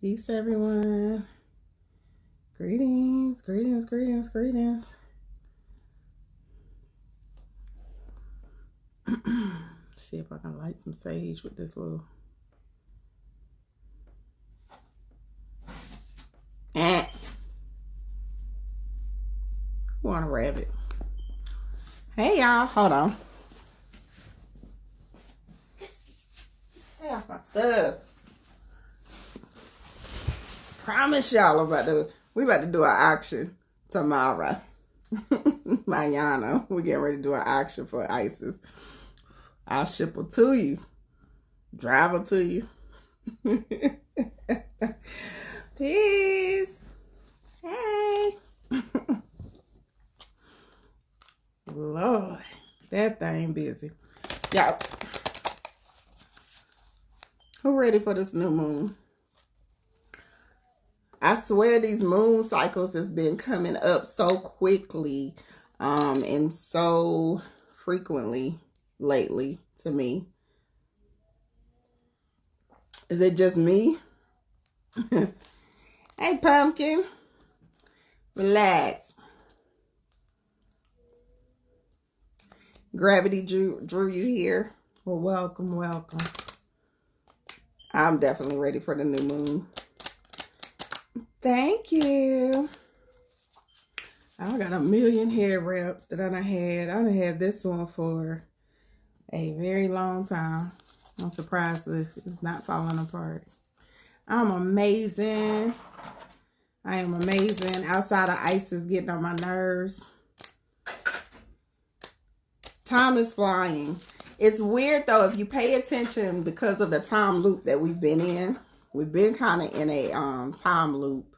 Peace, everyone. Greetings, greetings, greetings, greetings. See if I can light some sage with this little. Want a rabbit? Hey, y'all. Hold on. Hey, off my stuff. Promise y'all we about to do an auction tomorrow. Mañana. We're getting ready to do an auction for Isis. I'll ship her to you. Drive her to you. Peace. Hey. Lord, that thing busy. Y'all, who ready for this new moon? I swear these moon cycles has been coming up so quickly and so frequently lately to me. Is it just me? Hey, Pumpkin. Relax. Gravity drew you here. Well, welcome, welcome. I'm definitely ready for the new moon. Thank you. I got a million hair wraps that I done had this one for a very long time. I'm surprised that it's not falling apart. I'm amazing. I am amazing. Outside of Isis getting on my nerves. Time is flying. It's weird though, if you pay attention, because of the time loop that we've been in. We've been kind of in a time loop.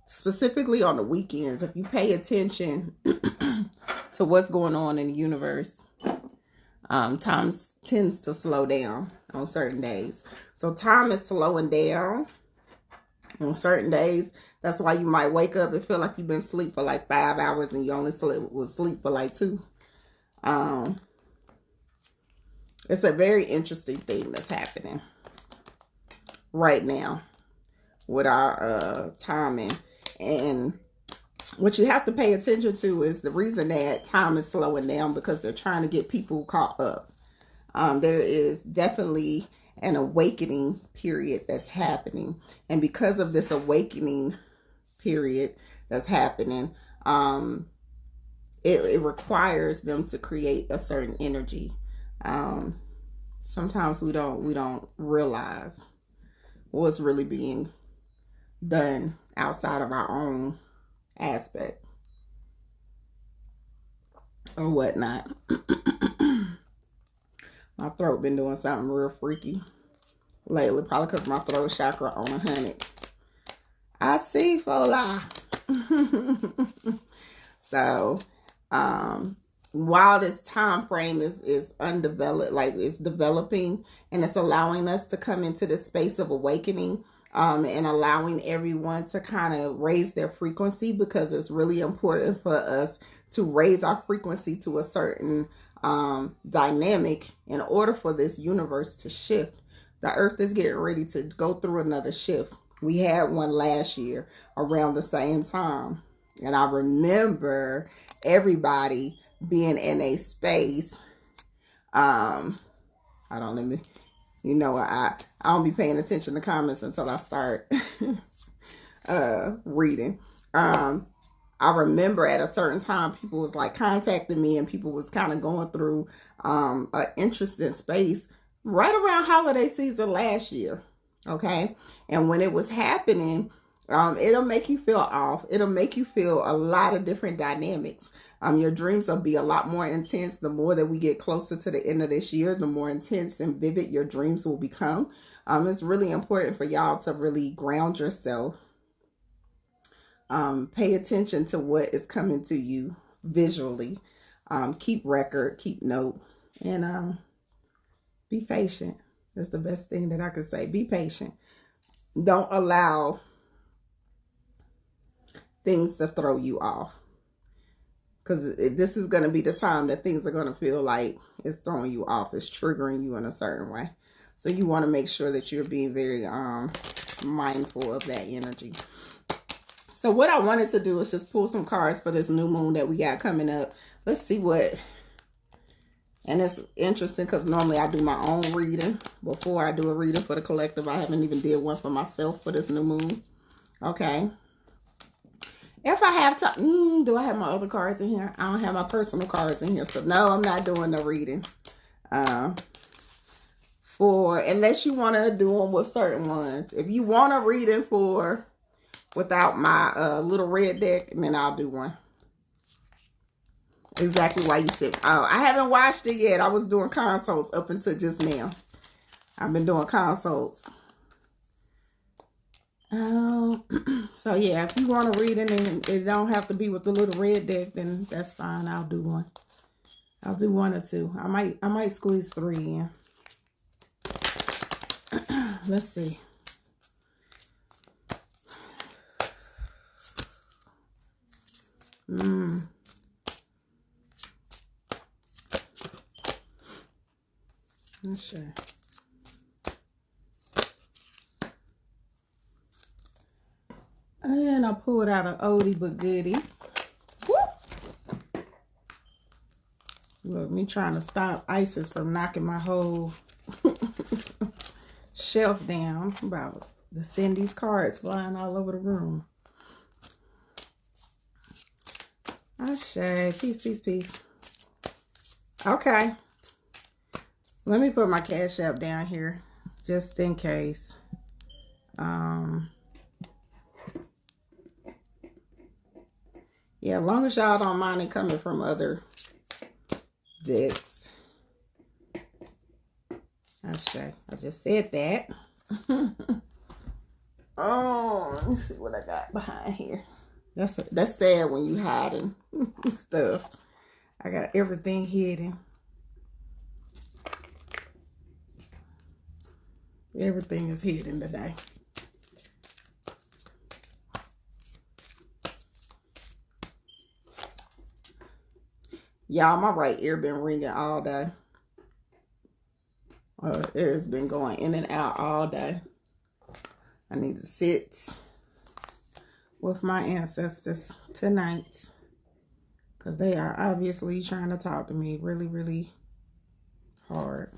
Specifically on the weekends, if you pay attention to what's going on in the universe, time tends to slow down on certain days. So time is slowing down on certain days. That's why you might wake up and feel like you've been asleep for like 5 hours and you only was asleep for like 2. It's a very interesting thing that's happening right now with our timing. And what you have to pay attention to is the reason that time is slowing down, because they're trying to get people caught up. There is definitely an awakening period that's happening. And because of this awakening period that's happening, it requires them to create a certain energy. Sometimes we don't realize what's really being done outside of our own aspect or whatnot. My throat been doing something real freaky lately, probably because my throat chakra on 100. I see, Fola. So, while this time frame is undeveloped, like it's developing, and it's allowing us to come into this space of awakening, and allowing everyone to kind of raise their frequency, because it's really important for us to raise our frequency to a certain dynamic in order for this universe to shift. The earth is getting ready to go through another shift. We had one last year around the same time, and I remember everybody being in a space. I don't be paying attention to comments until I start reading. I remember at a certain time, people was like contacting me, and people was kind of going through an interesting space right around holiday season last year. Okay. And when it was happening, it'll make you feel off. It'll make you feel a lot of different dynamics. Your dreams will be a lot more intense. The more that we get closer to the end of this year, the more intense and vivid your dreams will become. It's really important for y'all to really ground yourself. Pay attention to what is coming to you visually. Keep record, keep note, and be patient. That's the best thing that I could say. Be patient. Don't allow things to throw you off, because this is going to be the time that things are going to feel like it's throwing you off. It's triggering you in a certain way. So you want to make sure that you're being very mindful of that energy. So what I wanted to do is just pull some cards for this new moon that we got coming up. Let's see what, and it's interesting because normally I do my own reading before I do a reading for the collective. I haven't even did one for myself for this new moon. Okay. If I have time, do I have my other cards in here? I don't have my personal cards in here. So no, I'm not doing the reading. Unless you want to do them with certain ones. If you want a reading without my little red deck, then I'll do one. Exactly why you said. Oh, I haven't watched it yet. I was doing consults up until just now. I've been doing consults. So yeah, if you want to read it and it don't have to be with the little red deck, then that's fine. I'll do one. I'll do one or two. I might squeeze 3 in. Let's see. Let's see. And I pulled out an oldie but goodie. Whoop. Look, me trying to stop Isis from knocking my whole shelf down. I'm about to send these cards flying all over the room. Ashe. Peace, peace, peace. Okay. Let me put my Cash App down here just in case. Yeah, as long as y'all don't mind it coming from other decks. Ashe. I just said that. Oh, let me see what I got behind here. That's sad when you hiding stuff. I got everything hidden. Everything is hidden today. Y'all, my right ear been ringing all day. It's been going in and out all day. I need to sit with my ancestors tonight because they are obviously trying to talk to me really, really hard.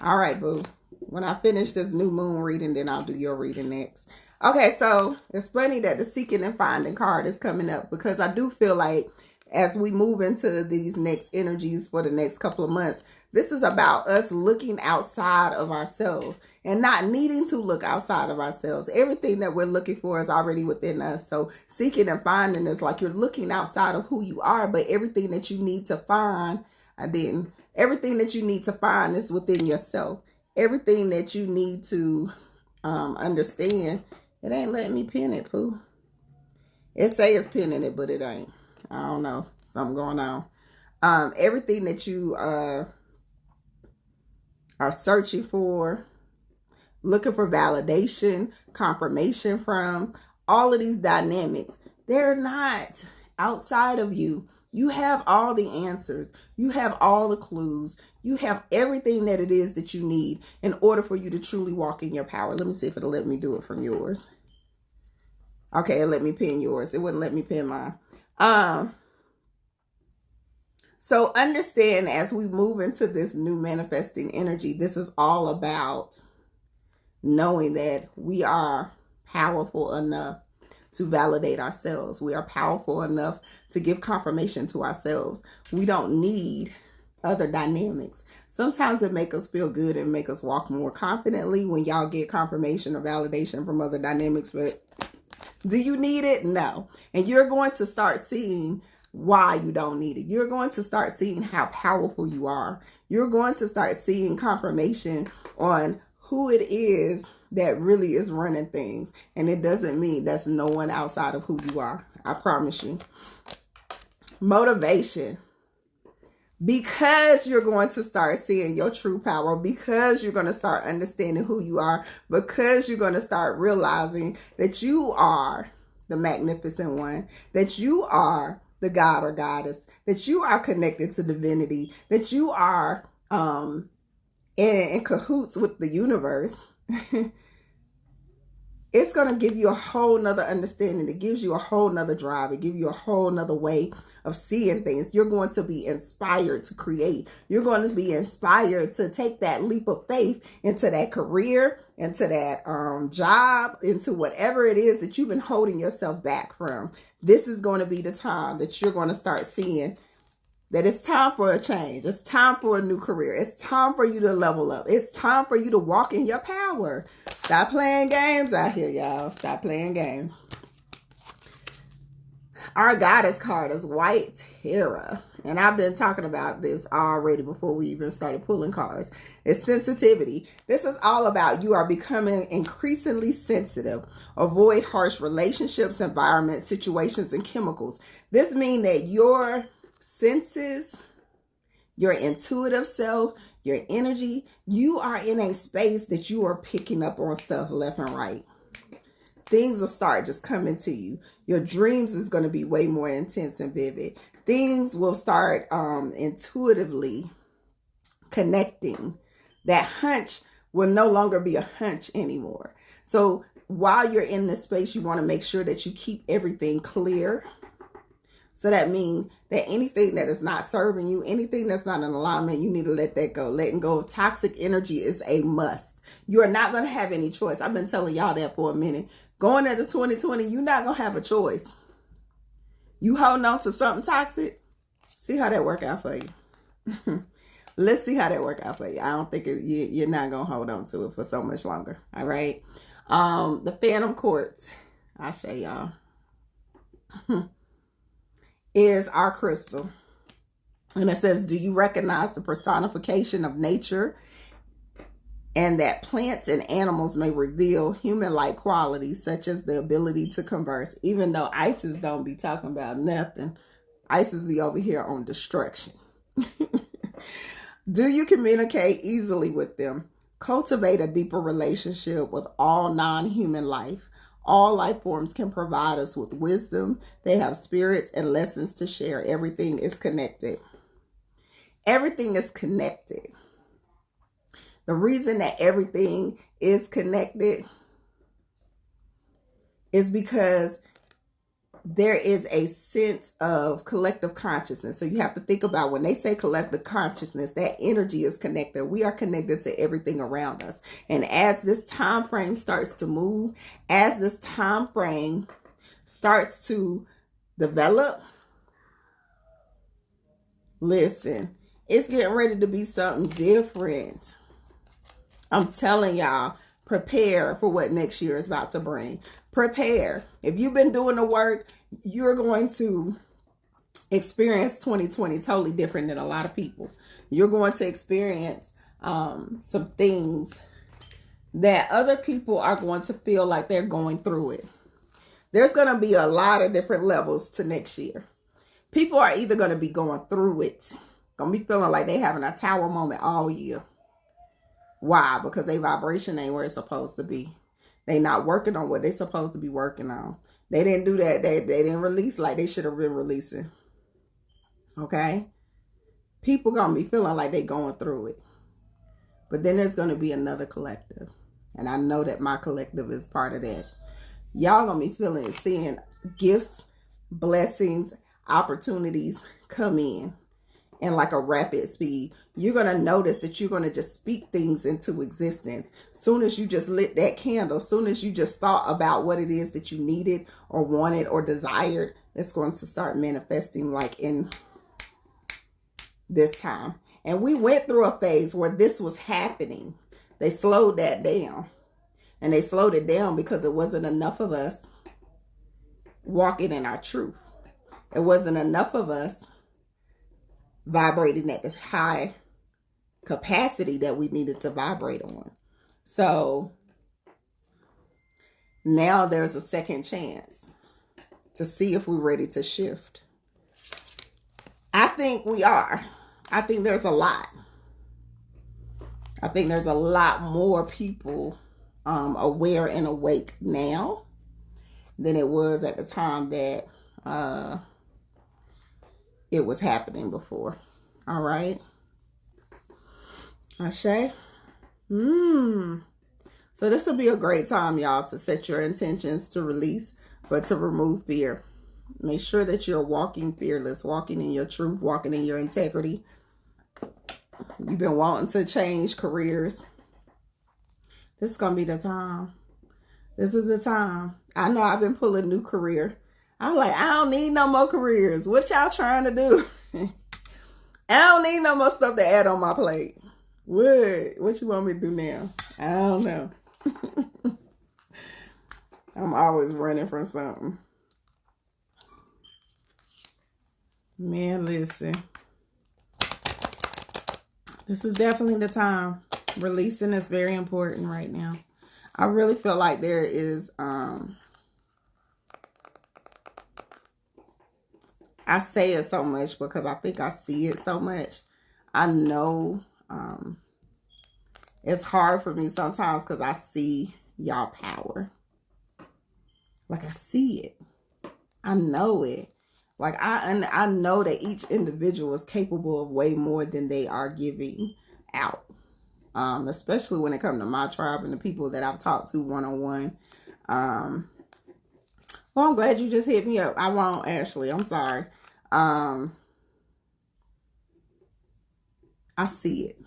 All right, boo. When I finish this new moon reading, then I'll do your reading next. Okay, so it's funny that the Seeking and Finding card is coming up because I do feel like as we move into these next energies for the next couple of months, this is about us looking outside of ourselves and not needing to look outside of ourselves. Everything that we're looking for is already within us. So seeking and finding is like you're looking outside of who you are, but everything that you need to find, everything that you need to find is within yourself. Everything that you need to understand. It ain't letting me pin it, Pooh. It say it's pinning it, but it ain't. I don't know. Something going on. Everything that you are searching for, looking for validation, confirmation from, all of these dynamics, they're not outside of you. You have all the answers. You have all the clues. You have everything that it is that you need in order for you to truly walk in your power. Let me see if it'll let me do it from yours. Okay, it let me pin yours. It wouldn't let me pin mine. So understand as we move into this new manifesting energy, this is all about knowing that we are powerful enough to validate ourselves. We are powerful enough to give confirmation to ourselves. We don't need other dynamics. Sometimes it makes us feel good and make us walk more confidently when y'all get confirmation or validation from other dynamics, but do you need it? No. And you're going to start seeing why you don't need it. You're going to start seeing how powerful you are. You're going to start seeing confirmation on who it is that really is running things. And it doesn't mean that's no one outside of who you are. I promise you. Motivation. Because you're going to start seeing your true power, because you're going to start understanding who you are, because you're going to start realizing that you are the magnificent one, that you are the god or goddess, that you are connected to divinity, that you are in cahoots with the universe, it's going to give you a whole nother understanding. It gives you a whole nother drive. It gives you a whole nother way of seeing things. You're going to be inspired to create. You're going to be inspired to take that leap of faith into that career, into that job, into whatever it is that you've been holding yourself back from. This is going to be the time that you're going to start seeing that it's time for a change. It's time for a new career. It's time for you to level up. It's time for you to walk in your power. Stop playing games out here, y'all. Stop playing games. Our goddess card is White Terra. And I've been talking about this already before we even started pulling cards. It's sensitivity. This is all about you are becoming increasingly sensitive. Avoid harsh relationships, environments, situations, and chemicals. This means that your senses, your intuitive self, your energy, you are in a space that you are picking up on stuff left and right. Things will start just coming to you. Your dreams is going to be way more intense and vivid. Things will start intuitively connecting. That hunch will no longer be a hunch anymore. So while you're in this space, you want to make sure that you keep everything clear. So that means that anything that is not serving you, anything that's not in alignment, you need to let that go. Letting go of toxic energy is a must. You are not going to have any choice. I've been telling y'all that for a minute. Going into 2020, you're not going to have a choice. You holding on to something toxic, see how that work out for you. Let's see how that work out for you. I don't think you're not going to hold on to it for so much longer. All right. The Phantom Quartz, I'll show y'all. Is our crystal. And it says, do you recognize the personification of nature and that plants and animals may reveal human-like qualities such as the ability to converse? Even though Isis don't be talking about nothing, Isis be over here on destruction. Do you communicate easily with them? Cultivate a deeper relationship with all non-human life. All life forms can provide us with wisdom. They have spirits and lessons to share. Everything is connected. Everything is connected. The reason that everything is connected is because there is a sense of collective consciousness. So you have to think about when they say collective consciousness, that energy is connected. We are connected to everything around us. And as this time frame starts to move, as this time frame starts to develop, listen, it's getting ready to be something different. I'm telling y'all, prepare for what next year is about to bring. Prepare. If you've been doing the work, you're going to experience 2020 totally different than a lot of people. You're going to experience some things that other people are going to feel like they're going through it. There's going to be a lot of different levels to next year. People are either going to be going through it, going to be feeling like they're having a tower moment all year. Why? Because their vibration ain't where it's supposed to be. They not working on what they supposed to be working on. They didn't do that. They didn't release like they should have been releasing. Okay? People going to be feeling like they going through it. But then there's going to be another collective. And I know that my collective is part of that. Y'all going to be seeing gifts, blessings, opportunities come in like a rapid speed. You're going to notice that you're going to just speak things into existence. Soon as you just lit that candle, soon as you just thought about what it is that you needed or wanted or desired, it's going to start manifesting like in this time. And we went through a phase where this was happening. They slowed that down. And they slowed it down because it wasn't enough of us walking in our truth. It wasn't enough of us vibrating at this high capacity that we needed to vibrate on. So now there's a second chance to see if we're ready to shift. I think we are. I think there's a lot. I think there's a lot more people aware and awake now than it was at the time that it was happening before. All right. Ashe. So this will be a great time, y'all, to set your intentions to release, but to remove fear. Make sure that you're walking fearless, walking in your truth, walking in your integrity. You've been wanting to change careers. This is going to be the time. This is the time. I know I've been pulling new career. I'm like, I don't need no more careers. What y'all trying to do? I don't need no more stuff to add on my plate. What you want me to do now? I don't know. I'm always running from something. Man, listen. This is definitely the time. Releasing is very important right now. I really feel like there is, I say it so much because I think I see it so much. I know it's hard for me sometimes because I see y'all power. Like, I see it. I know it. Like, I know that each individual is capable of way more than they are giving out. Especially when it comes to my tribe and the people that I've talked to one-on-one. Well, I'm glad you just hit me up. I won't, Ashley. I'm sorry. I see it.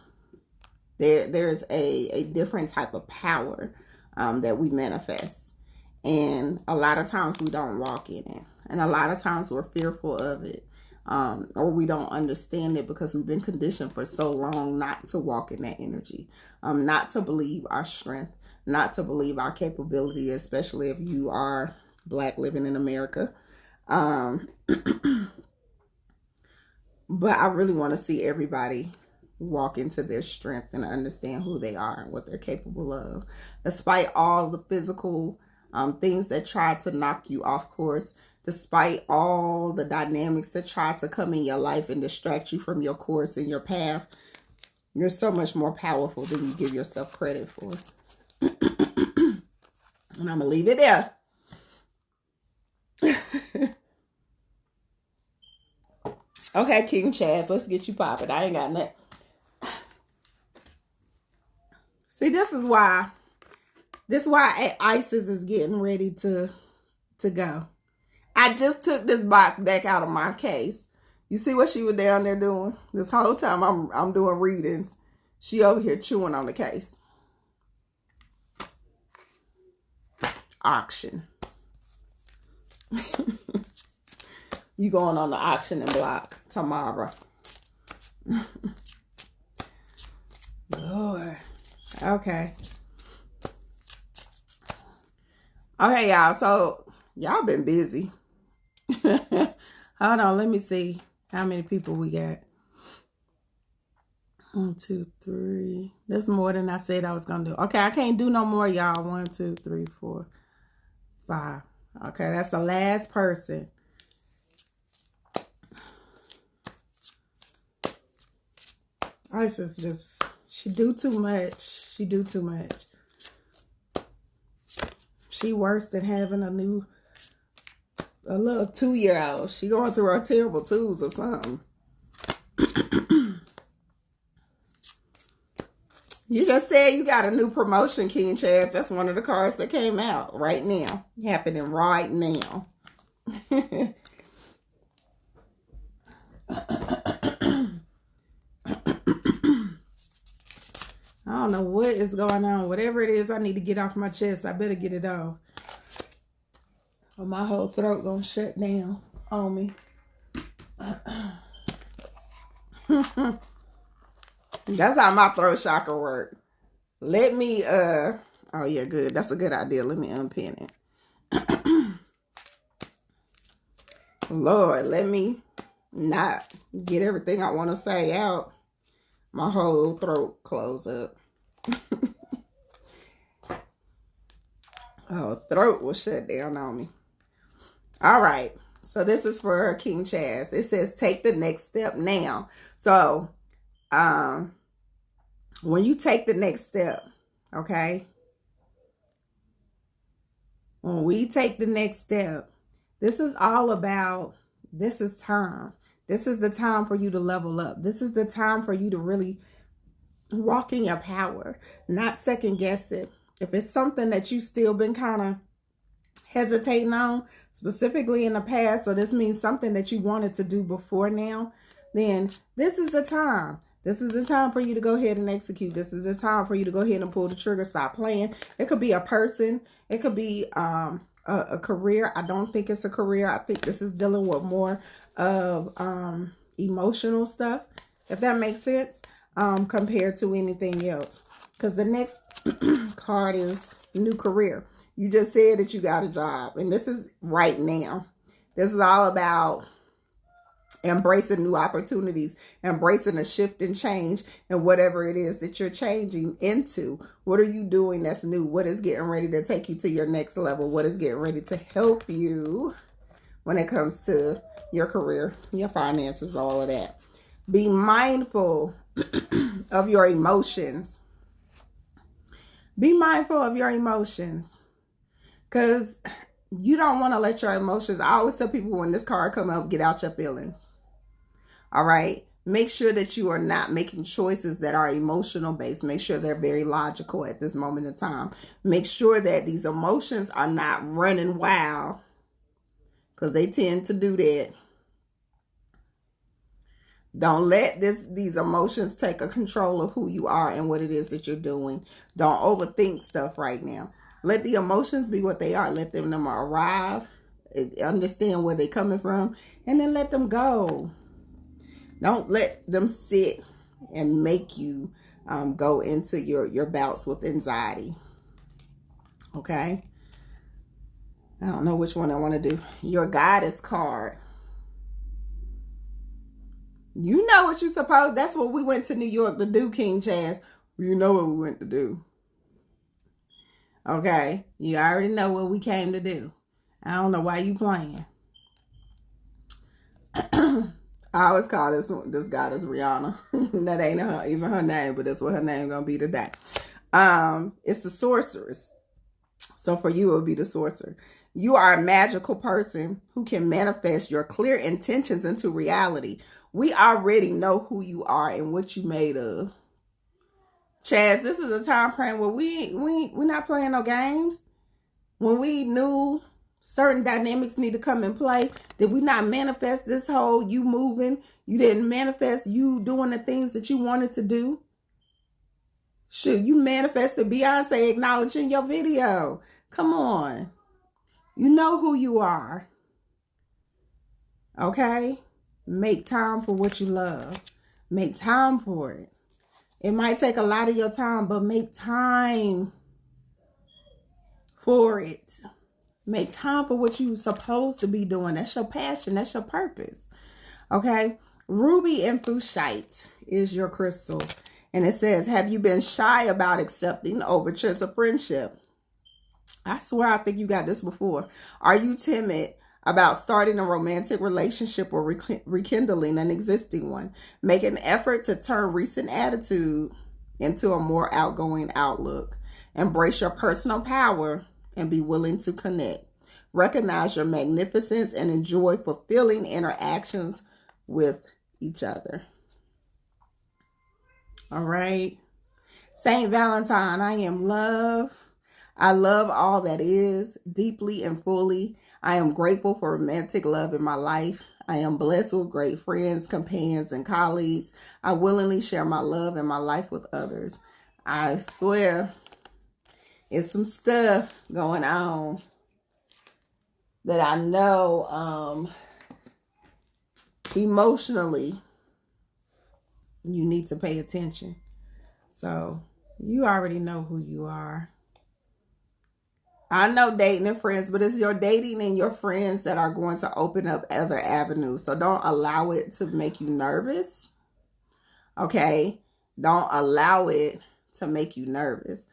There's a different type of power that we manifest. And a lot of times we don't walk in it. And a lot of times we're fearful of it. Or we don't understand it because we've been conditioned for so long not to walk in that energy. Not to believe our strength. Not to believe our capability, especially if you are Black living in America. But I really want to see everybody walk into their strength and understand who they are and what they're capable of. Despite all the physical things that try to knock you off course, despite all the dynamics that try to come in your life and distract you from your course and your path, you're so much more powerful than you give yourself credit for. And I'm going to leave it there. Okay, King Chaz, let's get you popping. I ain't got nothing. See, this is why Isis is getting ready to go. I just took this box back out of my case. You see what she was down there doing? This whole time I'm doing readings. She over here chewing on the case. Auction. You going on the auctioning block tomorrow. Lord. Okay. Okay, y'all. So, y'all been busy. Hold on. Let me see how many people we got. 1, 2, 3. That's more than I said I was going to do. Okay, I can't do no more, y'all. 1, 2, 3, 4, 5. Okay, that's the last person. Isis just, she do too much. She do too much. She worse than having a little 2-year-old. She going through her terrible twos or something. You just said you got a new promotion, King Chaz. That's one of the cards that came out right now. Happening right now. I don't know what is going on. Whatever it is I need to get off my chest, I better get it off. Or my whole throat gonna shut down on me. That's how my throat chakra work. Let me, oh yeah, good. That's a good idea. Let me unpin it. Lord, let me not get everything I want to say out. My whole throat close up. Oh, throat will shut down on me. All right. So this is for King Chaz. It says, take the next step now. So, when you take the next step, okay? When we take the next step, this is all about, this is time. This is the time for you to level up. This is the time for you to really walk in your power, not second guess it. If it's something that you still been kind of hesitating on, specifically in the past, so this means something that you wanted to do before now, then this is the time. This is the time for you to go ahead and execute. This is the time for you to go ahead and pull the trigger, stop playing. It could be a person. It could be a career. I don't think it's a career. I think this is dealing with more of emotional stuff, if that makes sense, compared to anything else. Because the next card is new career. You just said that you got a job, and this is right now. This is all about embracing new opportunities, embracing a shift and change, and whatever it is that you're changing into. What are you doing that's new? What is getting ready to take you to your next level? What is getting ready to help you when it comes to your career, your finances, all of that? Be mindful of your emotions. Be mindful of your emotions, because you don't want to let your emotions, I always tell people when this card come up, get out your feelings. All right. Make sure that you are not making choices that are emotional based. Make sure they're very logical at this moment in time. Make sure that these emotions are not running wild, because they tend to do that. Don't let these emotions take a control of who you are and what it is that you're doing. Don't overthink stuff right now. Let the emotions be what they are. Let them arrive, understand where they're coming from, and then let them go. Don't let them sit and make you go into your bouts with anxiety. Okay? I don't know which one I want to do. Your Goddess card. You know what you're supposed. That's what we went to New York to do, King Chance. You know what we went to do. Okay? You already know what we came to do. I don't know why you playing. I always call this goddess Rihanna. That ain't even her name, but that's what her name gonna be today. It's the sorceress. So for you, it would be the sorcerer. You are a magical person who can manifest your clear intentions into reality. We already know who you are and what you made of. Chaz, this is a time frame where we're not playing no games. When we knew certain dynamics need to come in play, did we not manifest this whole you moving? You didn't manifest you doing the things that you wanted to do. Shoot, you manifested Beyonce acknowledging your video. Come on. You know who you are. Okay? Make time for what you love. Make time for it. It might take a lot of your time, but make time for it. Make time for what you're supposed to be doing. That's your passion. That's your purpose. Okay? Ruby Infushite is your crystal. And it says, have you been shy about accepting overtures of friendship? I swear I think you got this before. Are you timid about starting a romantic relationship or rekindling an existing one? Make an effort to turn recent attitude into a more outgoing outlook. Embrace your personal power and be willing to connect. Recognize your magnificence and enjoy fulfilling interactions with each other. All right. Saint Valentine, I am love. I love all that is deeply and fully. I am grateful for romantic love in my life. I am blessed with great friends, companions, and colleagues. I willingly share my love and my life with others. I swear, it's some stuff going on that I know emotionally you need to pay attention. So you already know who you are. I know dating and friends, but it's your dating and your friends that are going to open up other avenues. So don't allow it to make you nervous. Okay? Don't allow it to make you nervous.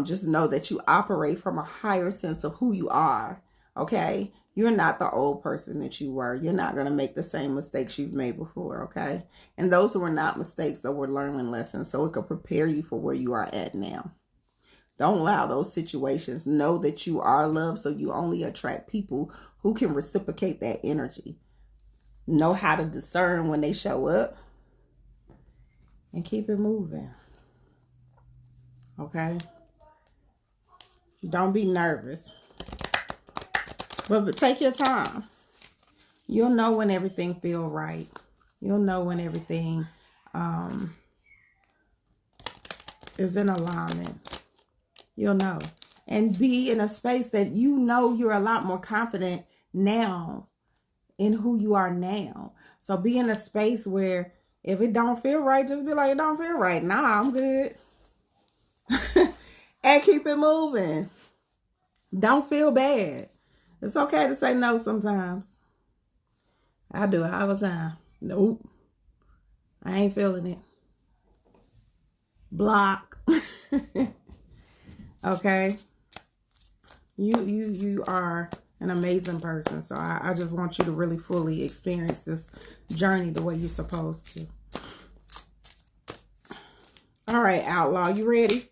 Just know that you operate from a higher sense of who you are. Okay? You're not the old person that you were. You're not going to make the same mistakes you've made before. Okay? And those were not mistakes, that were learning lessons. So it could prepare you for where you are at now. Don't allow those situations. Know that you are loved, so you only attract people who can reciprocate that energy. Know how to discern when they show up and keep it moving. Okay? Don't be nervous. But take your time. You'll know when everything feels right. You'll know when everything is in alignment. You'll know. And be in a space that you know you're a lot more confident now in who you are now. So be in a space where if it don't feel right, just be like, it don't feel right. Nah, I'm good. And keep it moving. Don't feel bad. It's okay to say no sometimes. I do it all the time. Nope. I ain't feeling it. Block. Okay. You are an amazing person. So I just want you to really fully experience this journey the way you're supposed to. All right, Outlaw, you ready?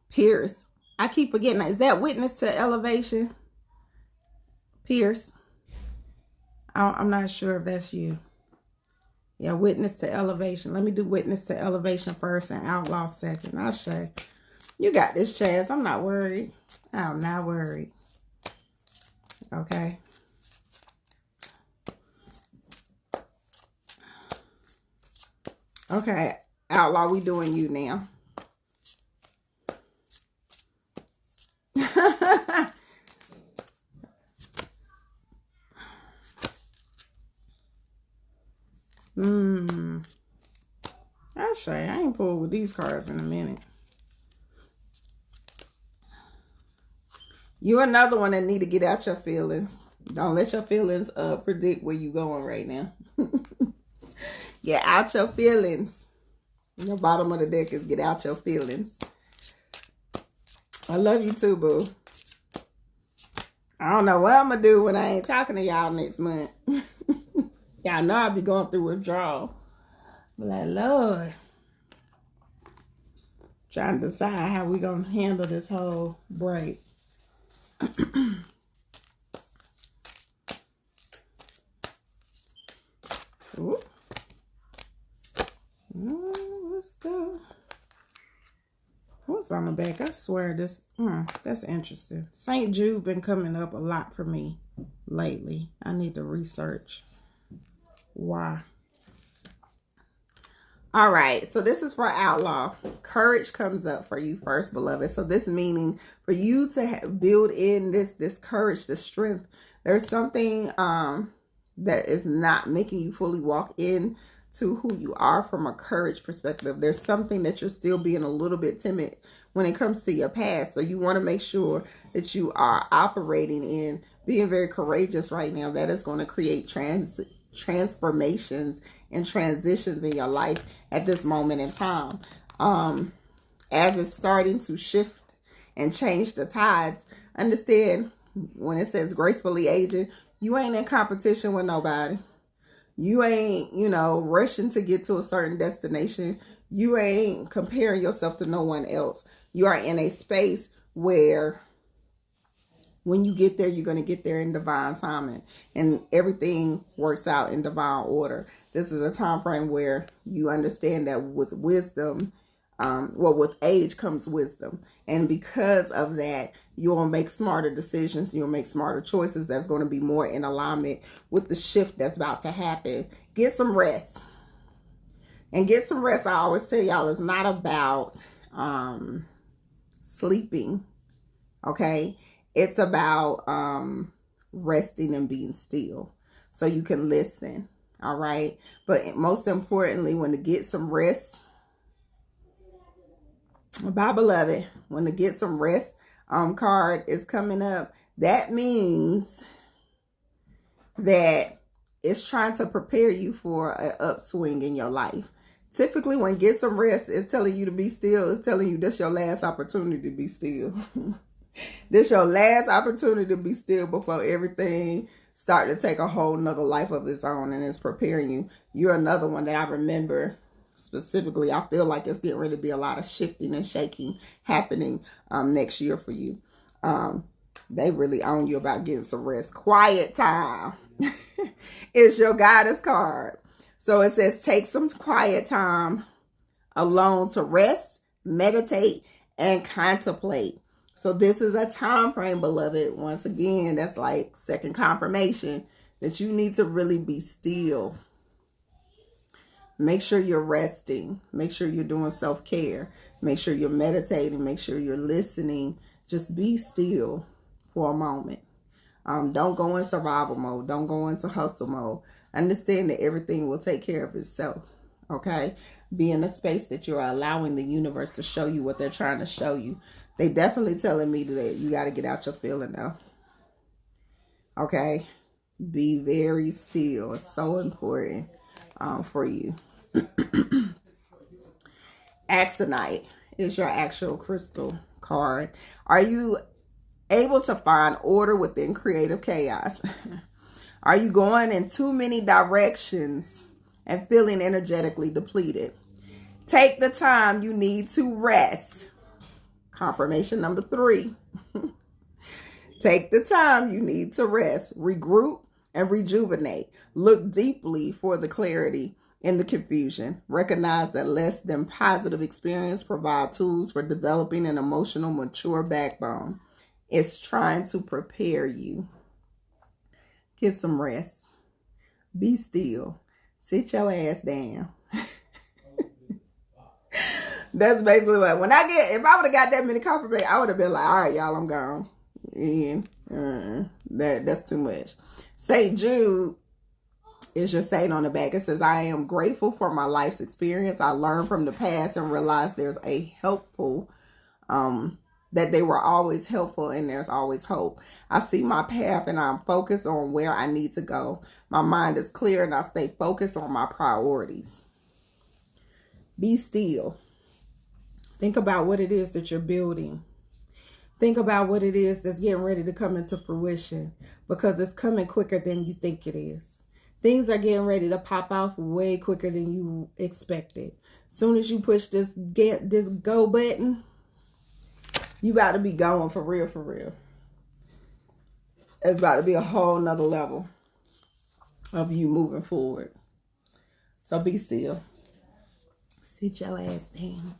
Pierce. I keep forgetting that. Is that witness to elevation? Pierce. I'm not sure if that's you. Yeah, witness to elevation. Let me do witness to elevation first and Outlaw second. I'll say. You got this, Chaz. I'm not worried. I'm not worried. Okay. Okay, Outlaw, we doing you now. I'll show you. I ain't pulled with these cards in a minute. You're another one that need to get out your feelings. Don't let your feelings predict where you going right now. Get out your feelings. And the bottom of the deck is get out your feelings. I love you too, boo. I don't know what I'm going to do when I ain't talking to y'all next month. Y'all know I'll be going through withdrawal. But like, Lord. Trying to decide how we going to handle this whole break. Ooh. Let's go. What's on the back? I swear this, that's interesting. St. Jude been coming up a lot for me lately. I need to research why. All right, so this is for Outlaw. Courage comes up for you first, beloved. So this meaning for you to build in this courage, this strength. There's something that is not making you fully walk in to who you are from a courage perspective. There's something that you're still being a little bit timid when it comes to your past. So you want to make sure that you are operating in being very courageous right now. That is going to create transformations and transitions in your life at this moment in time. As it's starting to shift and change the tides, understand when it says gracefully aging, you ain't in competition with nobody. You ain't, rushing to get to a certain destination. You ain't comparing yourself to no one else. You are in a space where when you get there, you're going to get there in divine timing, and everything works out in divine order. This is a time frame where you understand that with wisdom, with age comes wisdom. And because of that, you'll make smarter decisions. You'll make smarter choices that's going to be more in alignment with the shift that's about to happen. Get some rest. And get some rest, I always tell y'all, is not about sleeping. Okay? It's about resting and being still so you can listen. All right? But most importantly, when to get some rest, my beloved, when the get some rest card is coming up, that means that it's trying to prepare you for an upswing in your life. Typically, when get some rest is telling you to be still, it's telling you this your last opportunity to be still. This your last opportunity to be still before everything start to take a whole nother life of its own, and it's preparing you. You're another one that I remember specifically. I feel like it's getting ready to be a lot of shifting and shaking happening next year for you. They really own you about getting some rest. Quiet time. It's your guidance card. So it says take some quiet time alone to rest, meditate, and contemplate. So this is a time frame, beloved. Once again, that's like second confirmation that you need to really be still. Make sure you're resting. Make sure you're doing self-care. Make sure you're meditating. Make sure you're listening. Just be still for a moment. Don't go in survival mode. Don't go into hustle mode. Understand that everything will take care of itself. Okay? Be in a space that you're allowing the universe to show you what they're trying to show you. They definitely telling me that you got to get out your feeling though. Okay? Be very still. It's so important for you. Axonite is your actual crystal card. Are you able to find order within creative chaos? Are you going in too many directions and feeling energetically depleted? Take the time you need to rest. Confirmation number 3. Take the time you need to rest, regroup, and rejuvenate. Look deeply for the clarity in the confusion. Recognize that less than positive experience provide tools for developing an emotional, mature backbone. It's trying to prepare you. Get some rest. Be still. Sit your ass down. That's basically what, if I would have got that many confirmations, I would have been like, all right, y'all, I'm gone. And that's too much. St. Jude is your saying on the back. It says, I am grateful for my life's experience. I learned from the past and realized there's a helpful, that they were always helpful and there's always hope. I see my path and I'm focused on where I need to go. My mind is clear and I stay focused on my priorities. Be still. Think about what it is that you're building. Think about what it is that's getting ready to come into fruition, because it's coming quicker than you think it is. Things are getting ready to pop off way quicker than you expected. Soon as you push this go button, you about to be going for real, for real. It's about to be a whole nother level of you moving forward. So be still. Sit your ass down.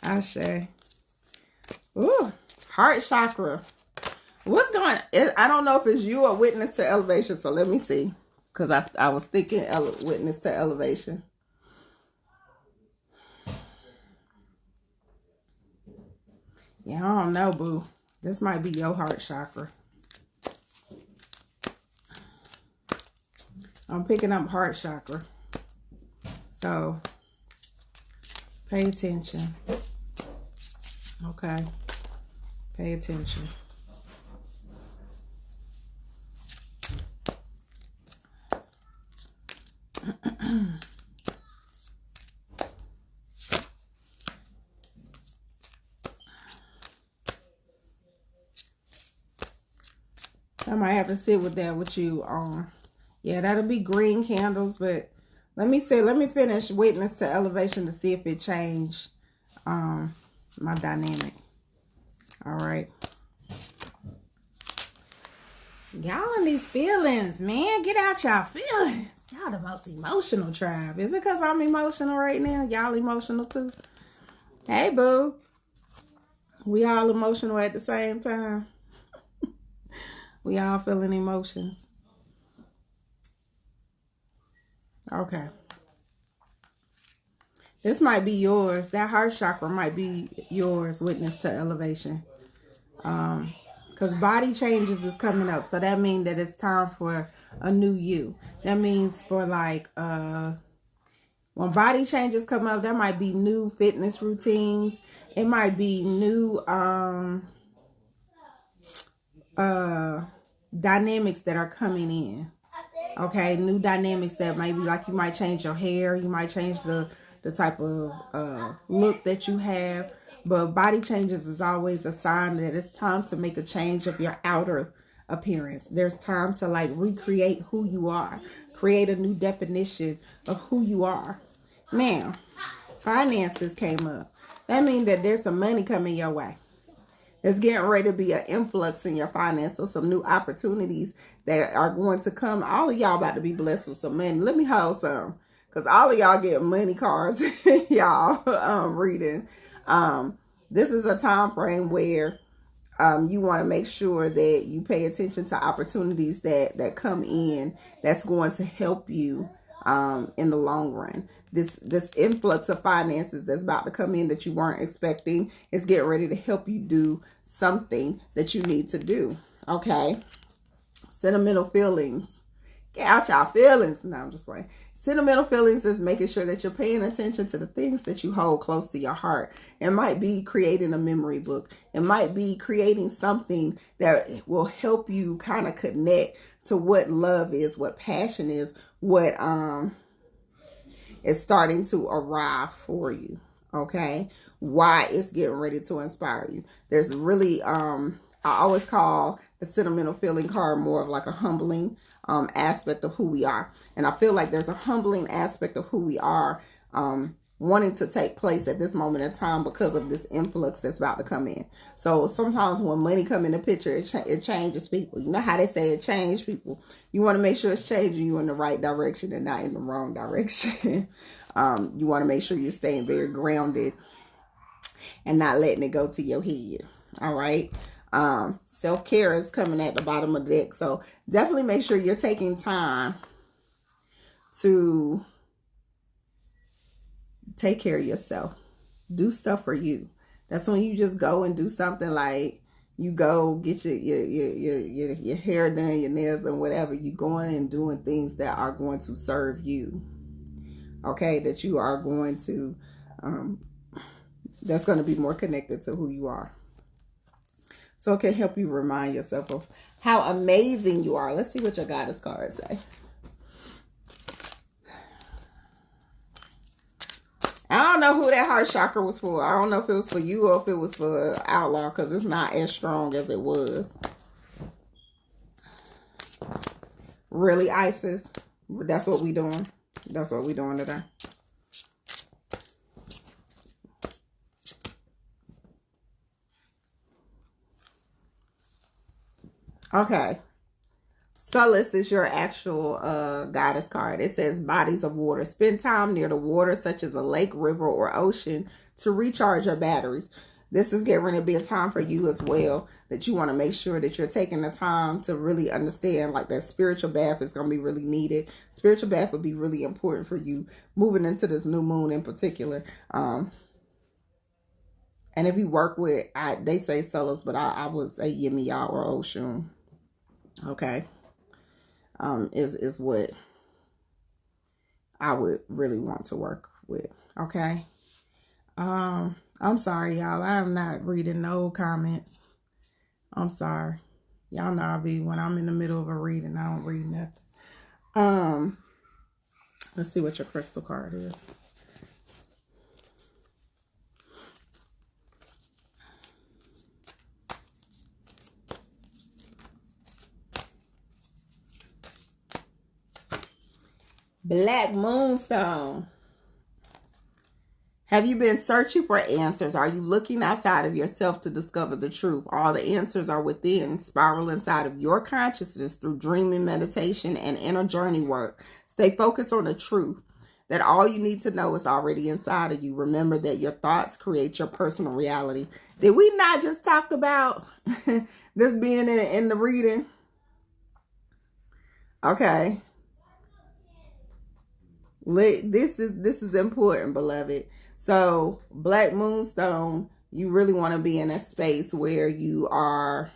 Ashe. Ooh, heart chakra. What's going on? I don't know if it's you or witness to elevation, so let me see. Because I was thinking witness to elevation. Yeah, I don't know, boo. This might be your heart chakra. I'm picking up heart chakra. So, pay attention. Okay. Pay attention. I might have to sit with that with you. Yeah, that'll be green candles, but let me finish witness to elevation to see if it changed my dynamic. All right. Y'all in these feelings, man. Get out y'all feelings. Y'all the most emotional tribe. Is it because I'm emotional right now? Y'all emotional too? Hey, boo. We all emotional at the same time. We all feeling emotions. Okay. This might be yours. That heart chakra might be yours, witness to elevation. Because body changes is coming up. So that means that it's time for a new you. That means for like, when body changes come up, that might be new fitness routines. It might be new dynamics that are coming in. Okay, new dynamics that maybe like you might change your hair, you might change the type of look that you have. But body changes is always a sign that it's time to make a change of your outer appearance. There's time to like recreate who you are, create a new definition of who you are. Now, finances came up. That means that there's some money coming your way. There's getting ready to be an influx in your finances, so some new opportunities that are going to come. All of y'all about to be blessed with some money. Let me hold some. because all of y'all get money cards, y'all reading. This is a time frame where you want to make sure that you pay attention to opportunities that come in that's going to help you in the long run. This influx of finances that's about to come in that you weren't expecting is getting ready to help you do something that you need to do. Okay. Sentimental feelings. Get out y'all feelings. No, I'm just playing. Sentimental feelings is making sure that you're paying attention to the things that you hold close to your heart. It might be creating a memory book. It might be creating something that will help you kind of connect to what love is, what passion is, what is starting to arrive for you. Okay? Why it's getting ready to inspire you. There's really I always call the sentimental feeling card more of like a humbling aspect of who we are. And I feel like there's a humbling aspect of who we are wanting to take place at this moment in time because of this influx that's about to come in. So sometimes when money come in the picture, it changes people. You know how they say it changes people. You want to make sure it's changing you in the right direction and not in the wrong direction. You want to make sure you're staying very grounded and not letting it go to your head. All right. Self-care is coming at the bottom of the deck. So definitely make sure you're taking time to take care of yourself. Do stuff for you. That's when you just go and do something like you go get your hair done, your nails and whatever. You going and doing things that are going to serve you. Okay, that you are going to that's going to be more connected to who you are. So it can help you remind yourself of how amazing you are. Let's see what your goddess cards say. I don't know who that heart chakra was for. I don't know if it was for you or if it was for Outlaw, because it's not as strong as it was. Really, Isis? That's what we doing. That's what we doing today. Okay. Solace is your actual goddess card. It says bodies of water. Spend time near the water, such as a lake, river, or ocean, to recharge your batteries. This is getting ready to be a time for you as well, that you want to make sure that you're taking the time to really understand, like, that spiritual bath is going to be really needed. Spiritual bath would be really important for you moving into this new moon in particular. And if you work with, they say Solace, but I would say Yemiya or Oshun. Okay. Is what I would really want to work with. Okay. I'm sorry, y'all. I'm not reading no comments. I'm sorry. Y'all know when I'm in the middle of a reading, I don't read nothing. Let's see what your crystal card is. Black Moonstone. Have you been searching for answers? Are you looking outside of yourself to discover the truth? All the answers are within. Spiral inside of your consciousness through dreaming, meditation, and inner journey work. Stay focused on the truth, that all you need to know is already inside of you. Remember that your thoughts create your personal reality. Did we not just talk about this being in the reading? Okay. This is important, beloved. So Black Moonstone, you really want to be in a space where you are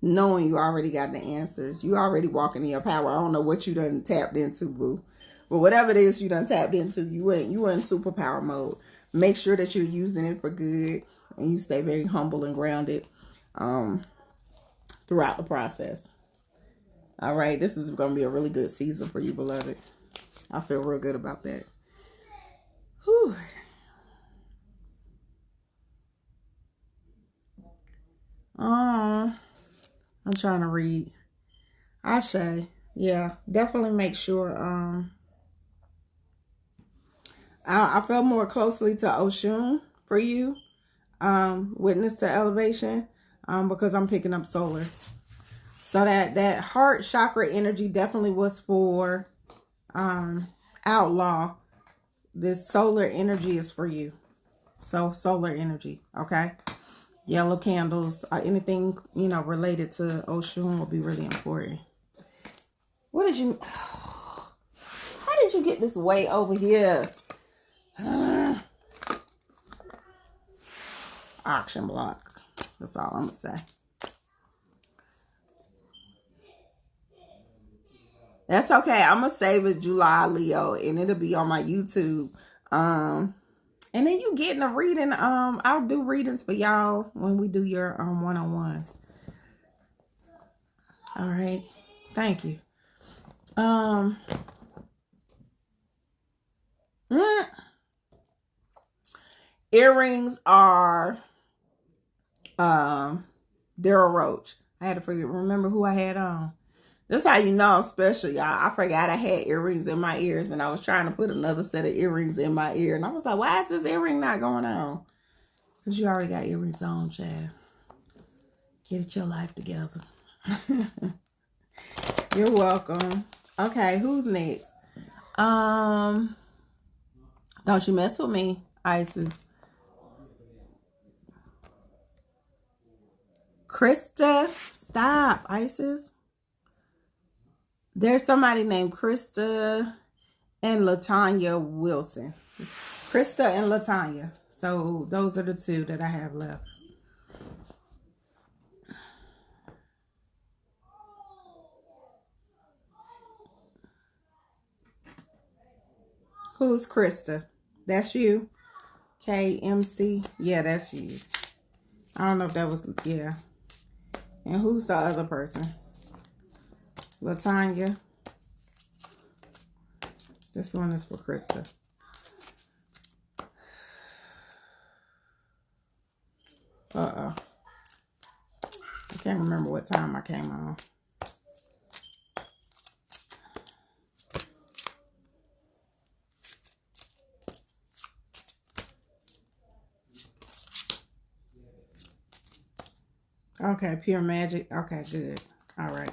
knowing you already got the answers. You already walking in your power. I don't know what you done tapped into, boo. But whatever it is you done tapped into, you were in superpower mode. Make sure that you're using it for good and you stay very humble and grounded throughout the process. All right, this is going to be a really good season for you, beloved. I feel real good about that. Whew. I'm trying to read. Ashe. Yeah, definitely make sure. I feel more closely to Oshun for you. Witness to elevation. Because I'm picking up solar. So that heart chakra energy definitely was for Outlaw. This solar energy is for you. So solar energy, okay? Yellow candles, anything, you know, related to Oshun will be really important. What did you... How did you get this way over here? Auction block. That's all I'm going to say. That's okay. I'm going to save it July, Leo, and it'll be on my YouTube. And then you getting a reading. I'll do readings for y'all when we do your one-on-ones. All right. Thank you. Earrings are Daryl Roach. I had to remember who I had on. That's how you know I'm special, y'all. I forgot I had earrings in my ears, and I was trying to put another set of earrings in my ear. And I was like, why is this earring not going on? Because you already got earrings on, Chad. Get your life together. You're welcome. Okay, who's next? Don't you mess with me, Isis. Krista. Stop, Isis. There's somebody named Krista and Latanya Wilson. Krista and Latanya. So those are the two that I have left. Who's Krista? That's you? KMC? Yeah, that's you. I don't know if that was, yeah. And who's the other person? Latanya. This one is for Krista. I can't remember what time I came on. Okay, pure magic. Okay, good. All right.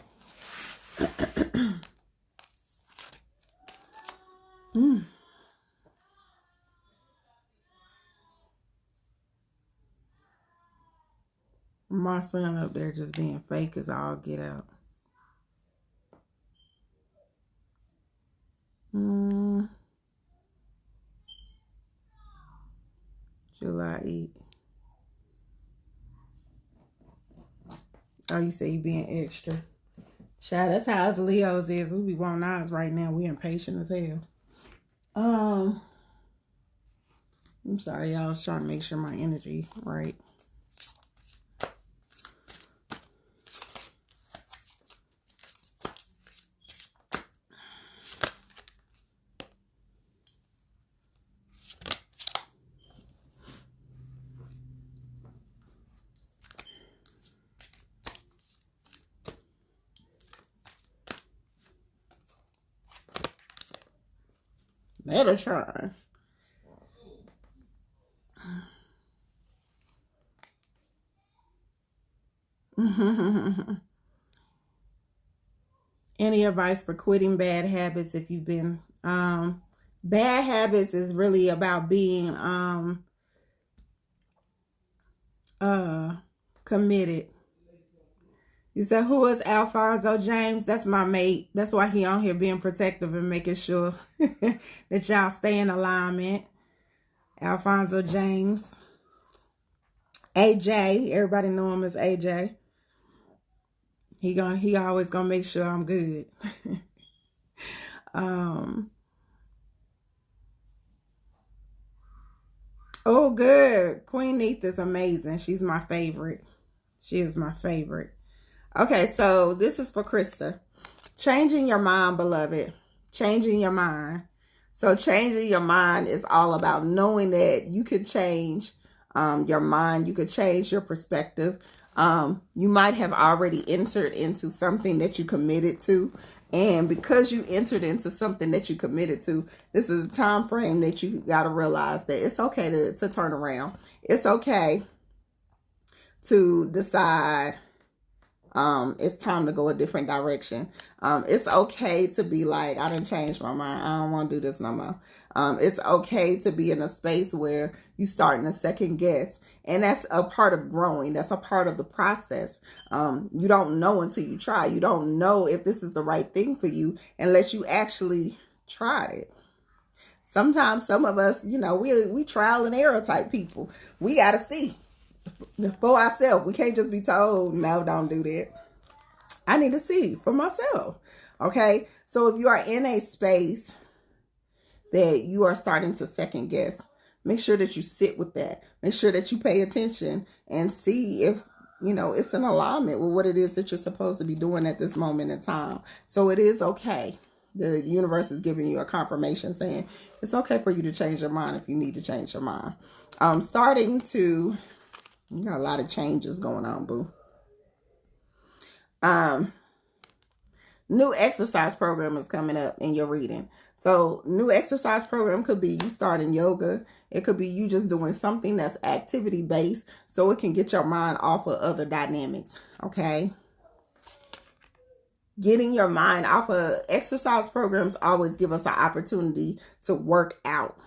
My son up there just being fake as all get out. July 8. Oh, you say you being extra. Child, that's how us Leos is. We be wanting ours right now. We impatient as hell. I'm sorry, y'all. I was trying to make sure my energy right. Better try. Any advice for quitting bad habits if you've been bad habits is really about being committed. You said, who is Alfonso James? That's my mate. That's why he on here being protective and making sure that y'all stay in alignment. Alfonso James. AJ. Everybody know him as AJ. He always gonna make sure I'm good. Oh, good. Queen Neith is amazing. She's my favorite. She is my favorite. Okay, so this is for Krista. Changing your mind, beloved. Changing your mind. So changing your mind is all about knowing that you could change your mind. You could change your perspective. You might have already entered into something that you committed to. And because you entered into something that you committed to, this is a time frame that you got to realize that it's okay to turn around. It's okay to decide It's time to go a different direction. It's okay to be like, I done changed my mind. I don't want to do this no more. It's okay to be in a space where you starting to second guess. And that's a part of growing. That's a part of the process. You don't know until you try. You don't know if this is the right thing for you unless you actually tried it. Sometimes some of us, we trial and error type people. We got to see for ourselves. We can't just be told, no, don't do that. I need to see for myself. Okay. So if you are in a space that you are starting to second guess, make sure that you sit with that. Make sure that you pay attention and see if, it's in alignment with what it is that you're supposed to be doing at this moment in time. So it is okay. The universe is giving you a confirmation saying it's okay for you to change your mind if you need to change your mind. You got a lot of changes going on, boo. New exercise program is coming up in your reading. So new exercise program could be you starting yoga. It could be you just doing something that's activity based so it can get your mind off of other dynamics. Okay. Getting your mind off of exercise programs always give us an opportunity to work out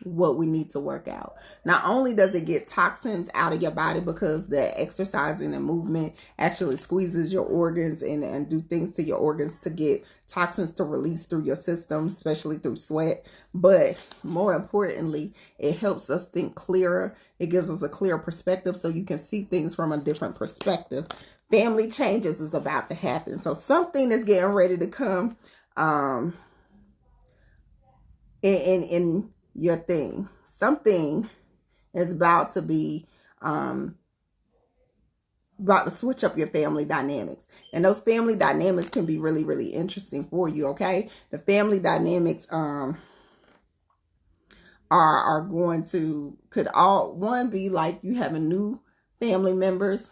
what we need to work out. Not only does it get toxins out of your body because the exercising and movement actually squeezes your organs and do things to your organs to get toxins to release through your system, especially through sweat. But more importantly, it helps us think clearer. It gives us a clear perspective so you can see things from a different perspective. Family changes is about to happen. So something is getting ready to come in your thing. Something is about to be about to switch up your family dynamics. And those family dynamics can be really, really interesting for you, okay? The family dynamics are going to, one be like you having new family members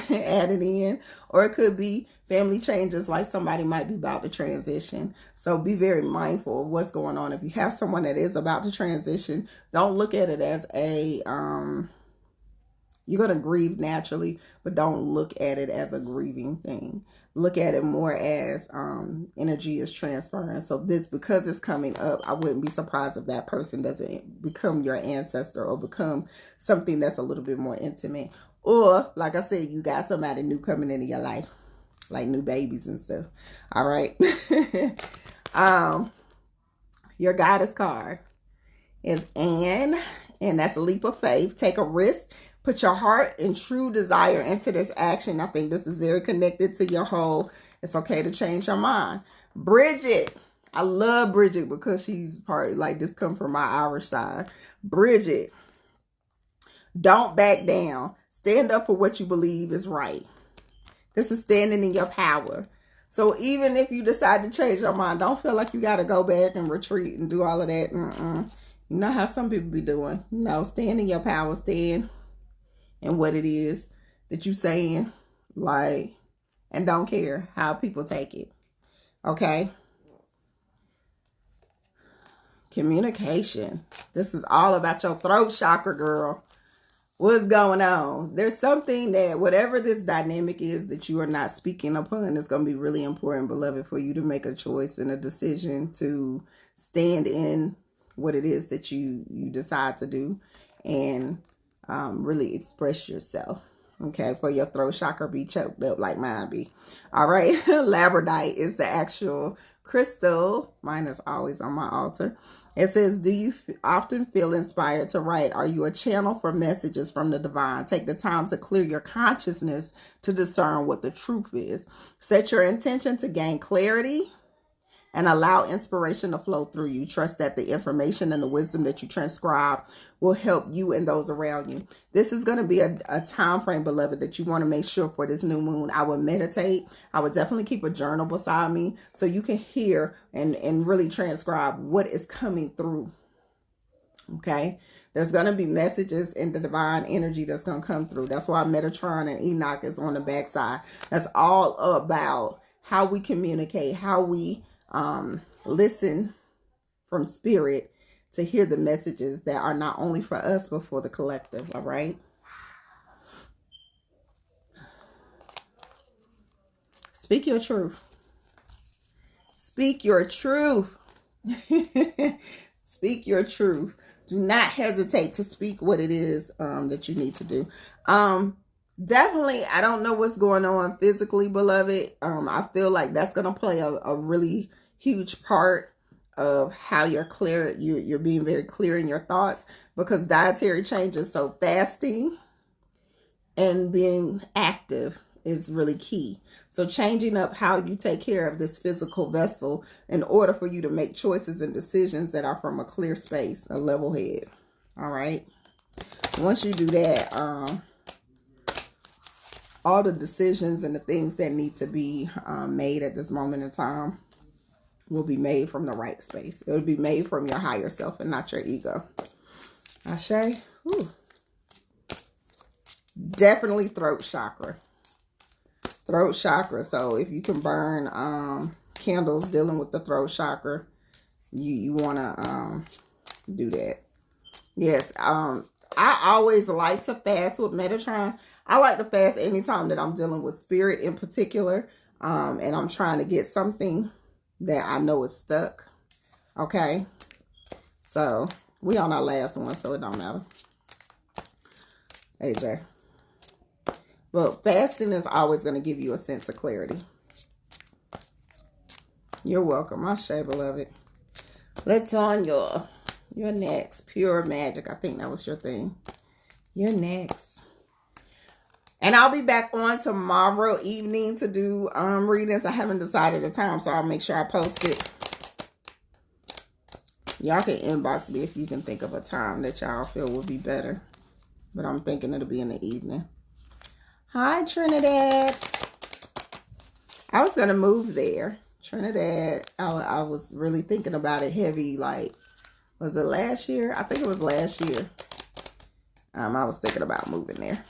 added in, or it could be family changes, like somebody might be about to transition. So be very mindful of what's going on. If you have someone that is about to transition, don't look at it as you're going to grieve naturally, but don't look at it as a grieving thing. Look at it more as energy is transferring. So because it's coming up, I wouldn't be surprised if that person doesn't become your ancestor or become something that's a little bit more intimate. Or, like I said, you got somebody new coming into your life, like new babies and stuff. All right. Your goddess card is Anne, and that's a leap of faith. Take a risk. Put your heart and true desire into this action. I think this is very connected to your whole, it's okay to change your mind. Bridget. I love Bridget because she's part, like, this come from my Irish side. Bridget. Don't back down. Stand up for what you believe is right. This is standing in your power. So even if you decide to change your mind, don't feel like you got to go back and retreat and do all of that. You know how some people be doing. No, stand in your power. Stand in what it is that you're saying. Like, and don't care how people take it. Okay? Communication. This is all about your throat chakra, girl. What's going on? There's something that whatever this dynamic is that you are not speaking upon is going to be really important, beloved, for you to make a choice and a decision to stand in what it is that you decide to do and really express yourself. Okay, for your throat chakra be choked up like mine be. All right, labradorite is the actual crystal. Mine is always on my altar. It says, do you often feel inspired to write? Are you a channel for messages from the divine? Take the time to clear your consciousness to discern what the truth is. Set your intention to gain clarity and allow inspiration to flow through you. Trust that the information and the wisdom that you transcribe will help you and those around you. This is going to be a time frame, beloved, that you want to make sure for this new moon. I would meditate. I would definitely keep a journal beside me so you can hear and really transcribe what is coming through. Okay? There's going to be messages in the divine energy that's going to come through. That's why Metatron and Enoch is on the backside. That's all about how we communicate, how we listen from spirit to hear the messages that are not only for us but for the collective. All right. Speak your truth. Speak your truth. Speak your truth. Do not hesitate to speak what it is that you need to do. Definitely, I don't know what's going on physically, beloved. I feel like that's going to play a really huge part of how you're clear. You're being very clear in your thoughts, because dietary changes, so fasting and being active is really key. So changing up how you take care of this physical vessel in order for you to make choices and decisions that are from a clear space, a level head. All right. Once you do that, all the decisions and the things that need to be made at this moment in time will be made from the right space. It will be made from your higher self and not your ego. Ashe. Whew. Definitely throat chakra. Throat chakra. So if you can burn candles dealing with the throat chakra, you want to do that. Yes. I always like to fast with Metatron. I like to fast anytime that I'm dealing with spirit in particular, and I'm trying to get something that I know is stuck. Okay. So we on our last one, so it don't matter. AJ. But fasting is always going to give you a sense of clarity. You're welcome. Ashe, beloved. Let's on your next. Pure magic. I think that was your thing. You're next. And I'll be back on tomorrow evening to do readings. I haven't decided the time, so I'll make sure I post it. Y'all can inbox me if you can think of a time that y'all feel would be better. But I'm thinking it'll be in the evening. Hi, Trinidad. I was going to move there. Trinidad, I was really thinking about it heavy. Like, was it last year? I think it was last year. I was thinking about moving there.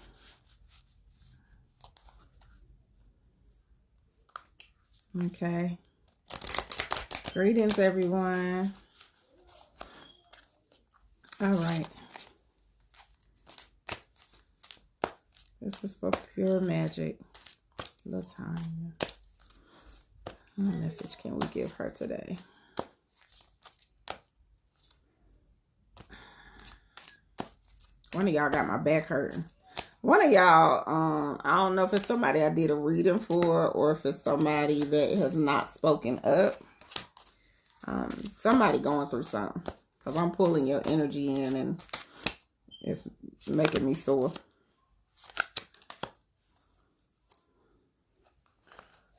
Okay. Greetings, everyone. All right. This is for pure magic. Latanya. What message can we give her today? One of y'all got my back hurting. One of y'all, I don't know if it's somebody I did a reading for or if it's somebody that has not spoken up. Somebody going through something. Because I'm pulling your energy in and it's making me sore.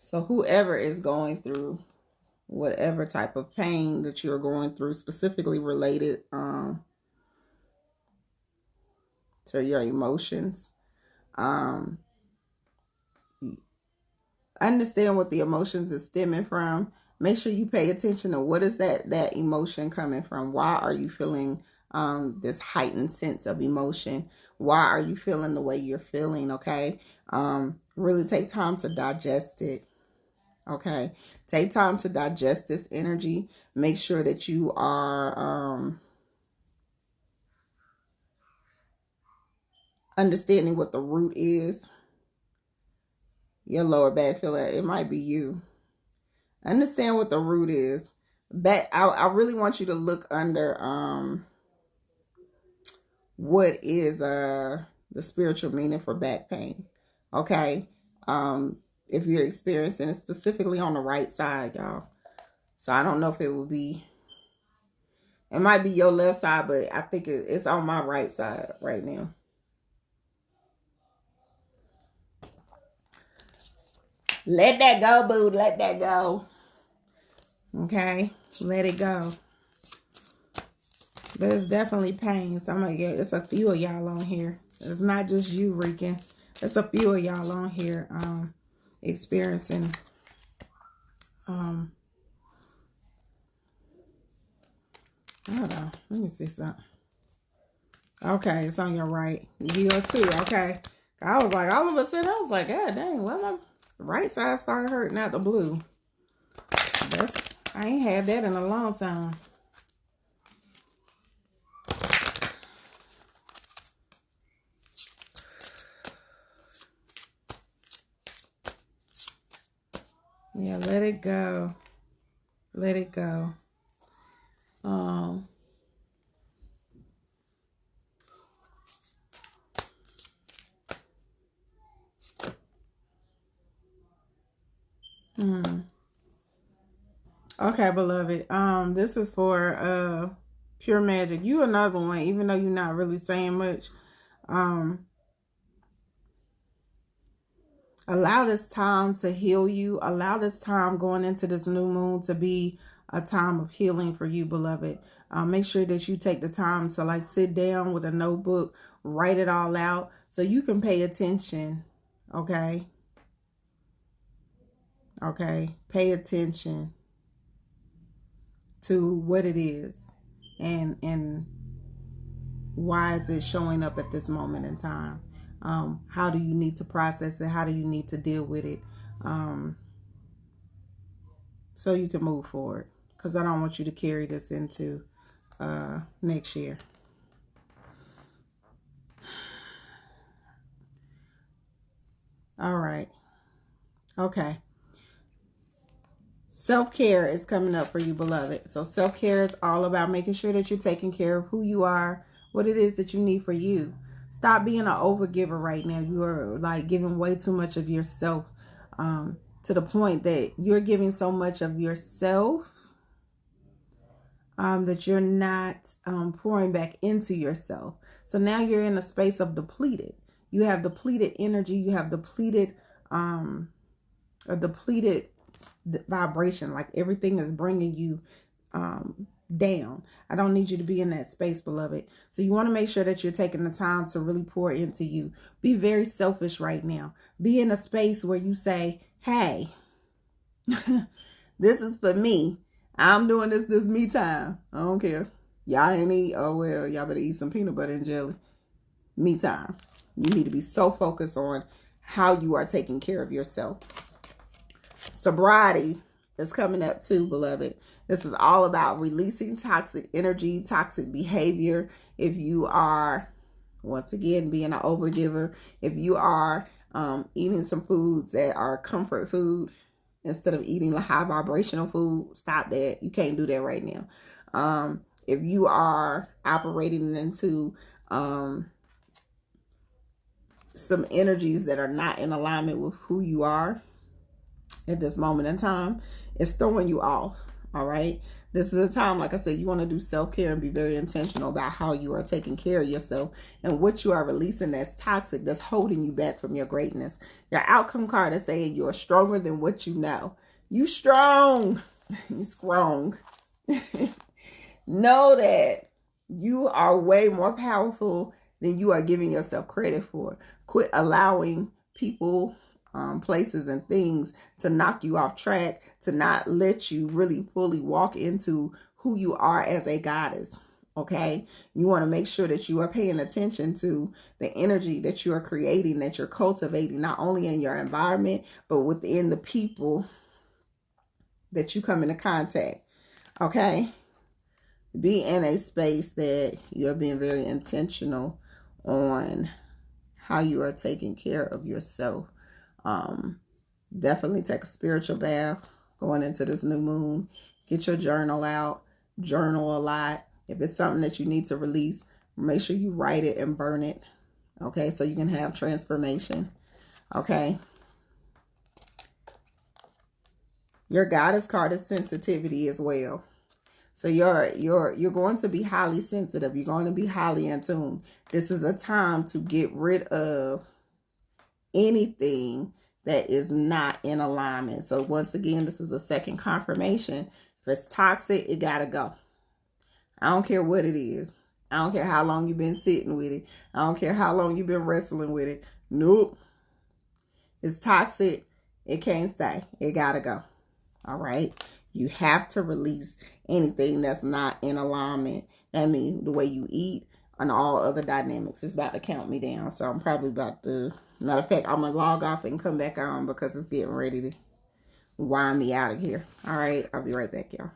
So whoever is going through whatever type of pain that you're going through, specifically related to your emotions, understand what the emotions is stemming from. Make sure you pay attention to what is that emotion coming from. Why are you feeling this heightened sense of emotion? Why are you feeling the way you're feeling? Okay. Really take time to digest it. Okay. Take time to digest this energy. Make sure that you are understanding what the root is. Your lower back feeling, it might be you. Understand what the root is. I really want you to look under what is the spiritual meaning for back pain. Okay. If you're experiencing it specifically on the right side, y'all. So I don't know if it will be, it might be your left side, but I think it's on my right side right now. Let that go, boo. Let that go. Okay. Let it go. But it's definitely pain. So I'm going to get, it's a few of y'all on here. It's not just you, Rican. It's a few of y'all on here experiencing hold on. Let me see something. Okay, it's on your right. You too. Okay. I was like, all of a sudden, I was like, God dang, well, my right side started hurting out the blue. I ain't had that in a long time. Yeah, let it go. Let it go. Okay, beloved. This is for Pure Magic. You another one, even though you're not really saying much. Allow this time to heal you. Allow this time going into this new moon to be a time of healing for you, beloved. Make sure that you take the time to like sit down with a notebook, write it all out so you can pay attention. Okay. Okay. Pay attention to what it is and why is it showing up at this moment in time. How do you need to process it? How do you need to deal with it? So you can move forward, because I don't want you to carry this into next year. All right. Okay. Self-care is coming up for you, beloved. So self-care is all about making sure that you're taking care of who you are, what it is that you need for you. Stop being an overgiver right now. You are like giving way too much of yourself, to the point that you're giving so much of yourself that you're not pouring back into yourself. So now you're in a space of depleted. You have depleted energy. You have depleted a depleted vibration. Like everything is bringing you down. I don't need you to be in that space, beloved. So you want to make sure that you're taking the time to really pour into you. Be very selfish right now. Be in a space where you say, hey, this is for me. I'm doing this me time. I don't care. Y'all ain't eat. Oh, well, y'all better eat some peanut butter and jelly. Me time. You need to be so focused on how you are taking care of yourself. Sobriety is coming up too, beloved. This is all about releasing toxic energy, toxic behavior. If you are, once again, being an overgiver, if you are eating some foods that are comfort food instead of eating a high vibrational food, stop that. You can't do that right now. If you are operating into some energies that are not in alignment with who you are at this moment in time, it's throwing you off. All right. This is a time, like I said, you want to do self-care and be very intentional about how you are taking care of yourself and what you are releasing that's toxic, that's holding you back from your greatness. Your outcome card is saying you're stronger than what you know. You strong. You strong. Know that you are way more powerful than you are giving yourself credit for. Quit allowing people, places and things to knock you off track, to not let you really fully walk into who you are as a goddess. Okay, you want to make sure that you are paying attention to the energy that you are creating, that you're cultivating, not only in your environment, but within the people that you come into contact. Okay, be in a space that you're being very intentional on how you are taking care of yourself. Definitely take a spiritual bath going into this new moon. Get your journal out. Journal a lot. If it's something that you need to release, make sure you write it and burn it. Okay, so you can have transformation. Okay. Your goddess card is sensitivity as well. So you're going to be highly sensitive. You're going to be highly in tune. This is a time to get rid of anything that is not in alignment. So once again, this is a second confirmation. If it's toxic, it gotta go. I don't care what it is. I don't care how long you've been sitting with it. I don't care how long you've been wrestling with it. Nope. It's toxic. It can't stay. It gotta go. All right. You have to release anything that's not in alignment. That means the way you eat and all other dynamics. It's about to count me down. So I'm probably about to, matter of fact, I'm going to log off and come back on because it's getting ready to wind me out of here. All right. I'll be right back, y'all.